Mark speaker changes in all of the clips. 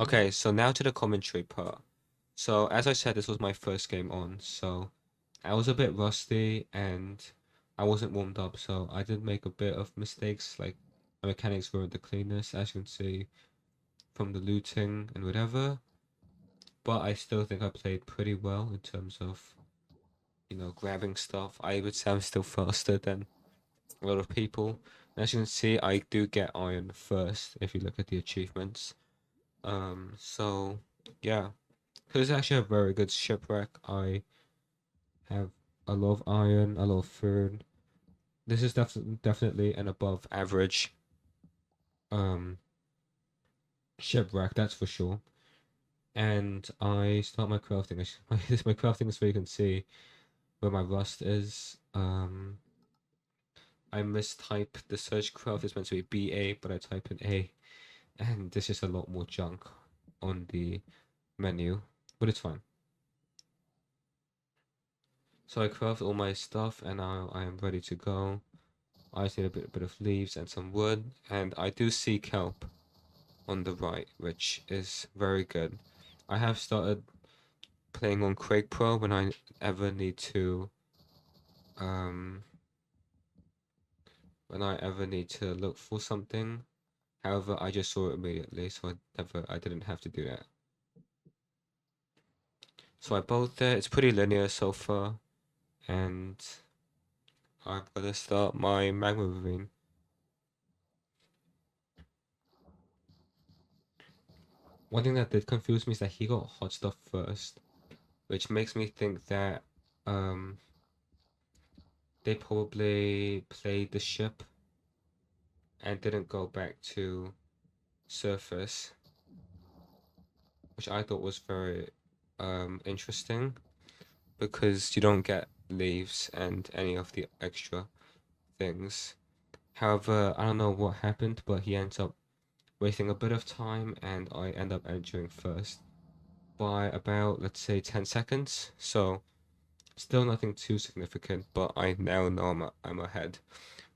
Speaker 1: Okay, so now to the commentary part. So as I said, this was my first game on, so I was a bit rusty and I wasn't warmed up, so I did make a bit of mistakes, like my mechanics weren't the cleanest, as you can see from the looting and whatever. But I still think I played pretty well in terms of, grabbing stuff. I would say I'm still faster than a lot of people. And as you can see, I do get iron first if you look at the achievements. So yeah. Because it's actually a very good shipwreck. I have a lot of iron, a lot of food. This is definitely an above average um shipwreck, that's for sure. And I start my crafting. My crafting is where you can see where my rust is. I mistype the search craft is meant to be BA, but I type in A, and there's just a lot more junk on the menu, but it's fine. So I craft all my stuff, and now I am ready to go. I just need a bit of leaves and some wood, and I do see kelp on the right, which is very good. I have started playing on Craig Pro when I ever need to um look for something. However, I just saw it immediately, so I didn't have to do that. So I built there. It's pretty linear so far, and I'm gonna start my magma ravine. One thing that did confuse me is that he got hot stuff first, which makes me think that um they probably played the ship and didn't go back to surface, which I thought was very interesting because you don't get leaves and any of the extra things. However, I don't know what happened, but he ends up wasting a bit of time and I end up entering first by about, let's say, 10 seconds. So still nothing too significant, but I now know I'm ahead,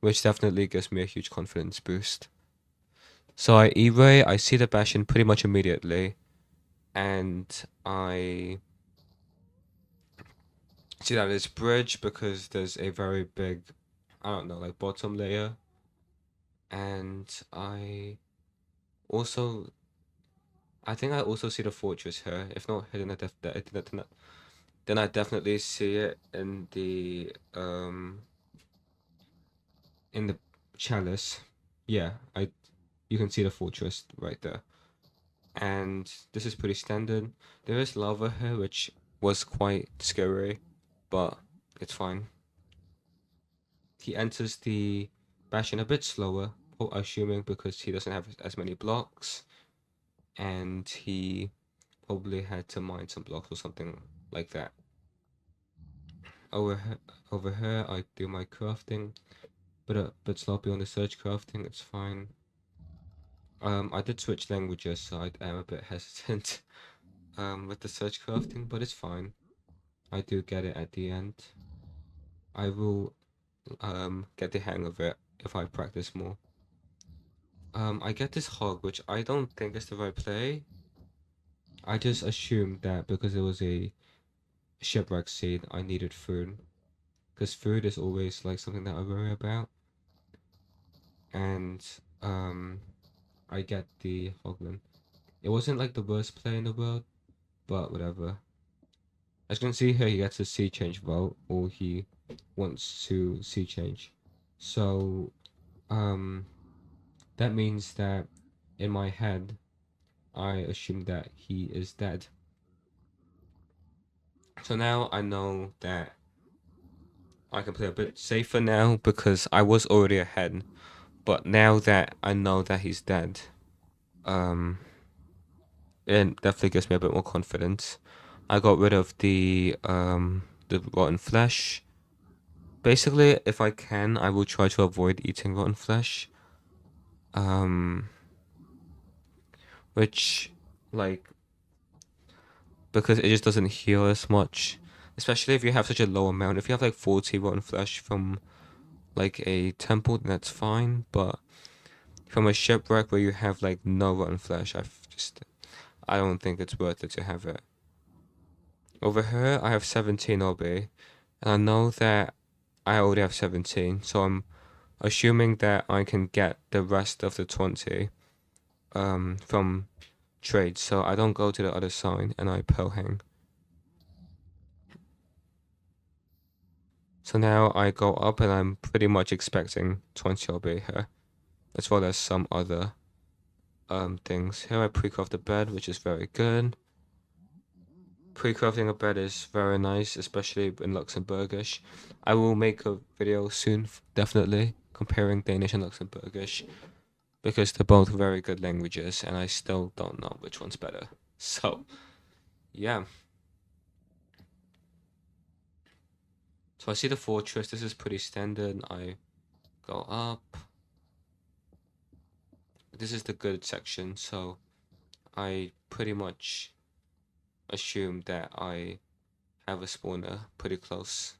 Speaker 1: which definitely gives me a huge confidence boost. So I E-ray, I see the Bastion pretty much immediately, and I see that it's bridge because there's a very big, I don't know, like bottom layer, and also, I think I also see the fortress here. If not hidden, then I definitely see it in the chalice. Yeah, you can see the fortress right there. And this is pretty standard. There is lava here, which was quite scary, but it's fine. He enters the bastion a bit slower, assuming because he doesn't have as many blocks, and he probably had to mine some blocks or something like that. Over here, over here, I do my crafting, but a bit sloppy on the search crafting. It's fine. I did switch languages, so I am a bit hesitant with the search crafting, but it's fine. I do get it at the end. I will get the hang of it if I practice more. I get this hog, which I don't think is the right play. I just assumed that because it was a shipwreck scene, I needed food. Because food is always like something that I worry about. And I get the hoglin. It wasn't like the worst play in the world, but whatever. As you can see here, he gets a sea change vote, or he wants to sea change. So, um, that means that in my head, I assume that he is dead. So now I know that I can play a bit safer now because I was already ahead. But now that I know that he's dead, um, it definitely gives me a bit more confidence. I got rid of the rotten flesh. Basically, if I can, I will try to avoid eating rotten flesh. Um, which, like, because it just doesn't heal as much. Especially if you have such a low amount. If you have like 40 rotten flesh from like a temple, then that's fine. But from a shipwreck where you have like no rotten flesh, I don't think it's worth it to have it. Over here, I have 17 OB, and I know that I already have 17, so I'm assuming that I can get the rest of the 20 from trade, so I don't go to the other side and I pearl hang. So now I go up and I'm pretty much expecting 20 OB here, as well as some other things. Here I pre-craft the bed, which is very good. Pre-crafting a bed is very nice, especially in Luxembourgish. I will make a video soon, definitely, comparing Danish and Luxembourgish, because they're both very good languages, and I still don't know which one's better. So, yeah. So I see the fortress. This is pretty standard. I go up. This is the good section, so I pretty much assume that I have a spawner pretty close.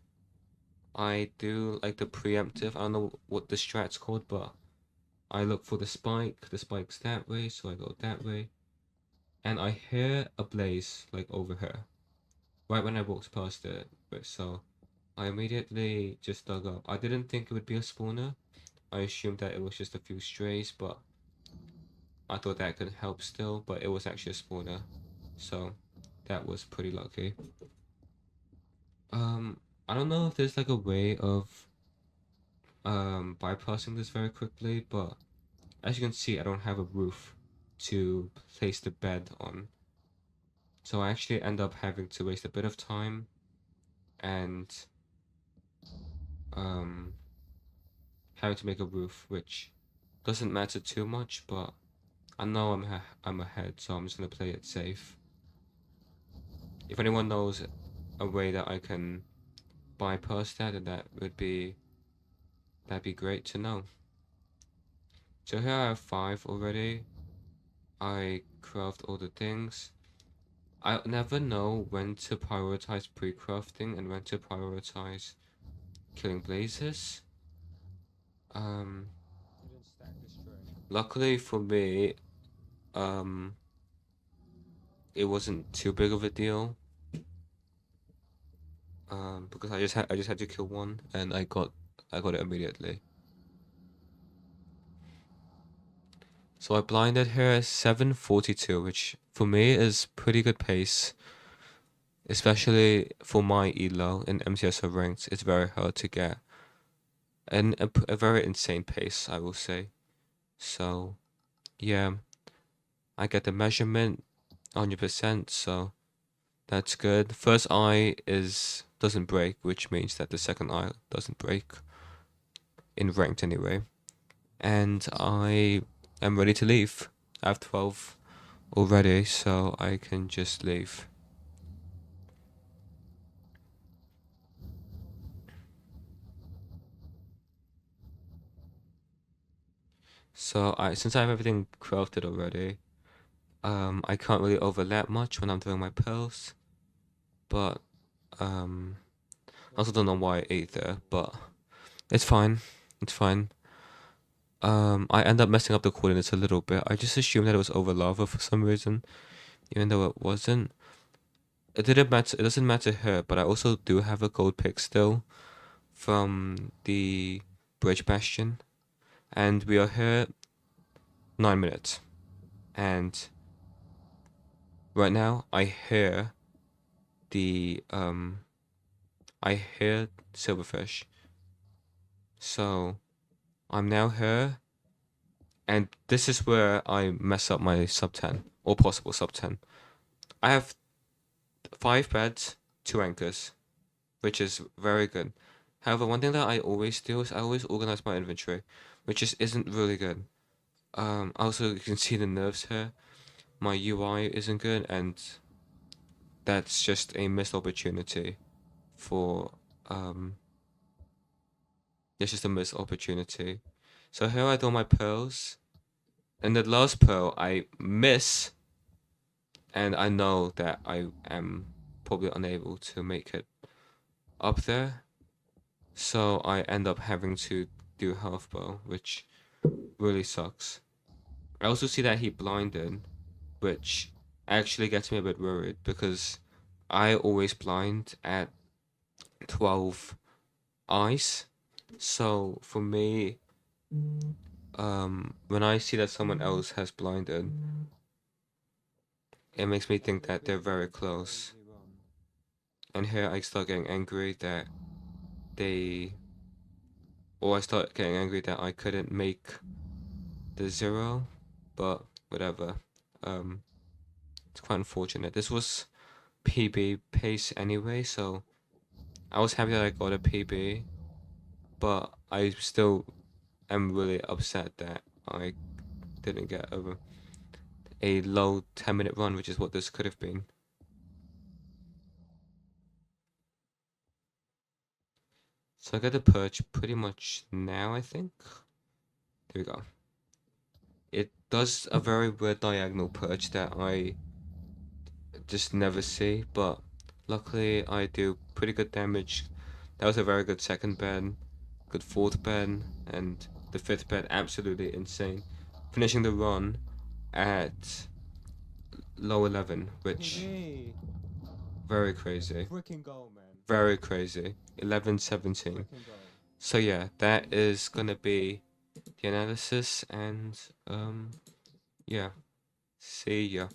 Speaker 1: I do like the preemptive. I don't know what the strat's called, but I look for the spike. The spike's that way, so I go that way. And I hear a blaze like over here, right when I walked past it. So I immediately just dug up. I didn't think it would be a spawner. I assumed that it was just a few strays, but I thought that could help still, but it was actually a spawner. So that was pretty lucky. I don't know if there's like a way of bypassing this very quickly, but as you can see, I don't have a roof to place the bed on. So I actually end up having to waste a bit of time and having to make a roof, which doesn't matter too much, but I know I'm ahead, so I'm just gonna play it safe. If anyone knows a way that I can bypass that, then that'd be great to know. So here I have 5 already. I craft all the things. I never know when to prioritize pre-crafting and when to prioritize killing blazes. Luckily for me, it wasn't too big of a deal. Because I just had to kill one, and I got it immediately. So I blinded her 742, which for me is pretty good pace, especially for my elo in MCSO ranks. It's very hard to get, and a very insane pace, I will say. So, yeah, I get the measurement 100%, so that's good. First eye doesn't break, which means that the second eye doesn't break in ranked anyway. And I am ready to leave. I have 12 already, so I can just leave. So since I have everything crafted already, I can't really overlap much when I'm doing my pearls, but I also don't know why I ate there, but it's fine. It's fine. I end up messing up the coordinates a little bit. I just assumed that it was over lava for some reason, even though it wasn't. It didn't matter. It doesn't matter here, but I also do have a gold pick still from the bridge bastion, and we are here 9 minutes, and right now I hear the I hear silverfish. So I'm now here, and this is where I mess up my sub 10 or possible sub 10. I have 5 beds, 2 anchors, which is very good. However, one thing that I always do is I always organize my inventory, which isn't really good. Also you can see the nerfs here. My UI isn't good, and that's just a missed opportunity for it's just a missed opportunity. So here I do my pearls. And the last pearl I miss, and I know that I am probably unable to make it up there. So I end up having to do half bow, which really sucks. I also see that he blinded, which actually gets me a bit worried because I always blind at 12 eyes. So for me, when I see that someone else has blinded, it makes me think that they're very close. And here I start getting angry that they, or I start getting angry that I couldn't make the 0, but whatever. Um, it's quite unfortunate. This was PB pace anyway, so I was happy that I got a PB, but I still am really upset that I didn't get a low 10-minute run, which is what this could have been. So I got the perch pretty much now, I think. There we go. It does a very weird diagonal perch that I just never see, but luckily I do pretty good damage. That was a very good second bend, good fourth bend, and the fifth bend absolutely insane. Finishing the run at low 11, which
Speaker 2: Hey,
Speaker 1: very crazy.
Speaker 2: freaking go, man.
Speaker 1: Very crazy. 11-17.
Speaker 2: Freaking go.
Speaker 1: So yeah, that is gonna be the analysis and yeah. See ya.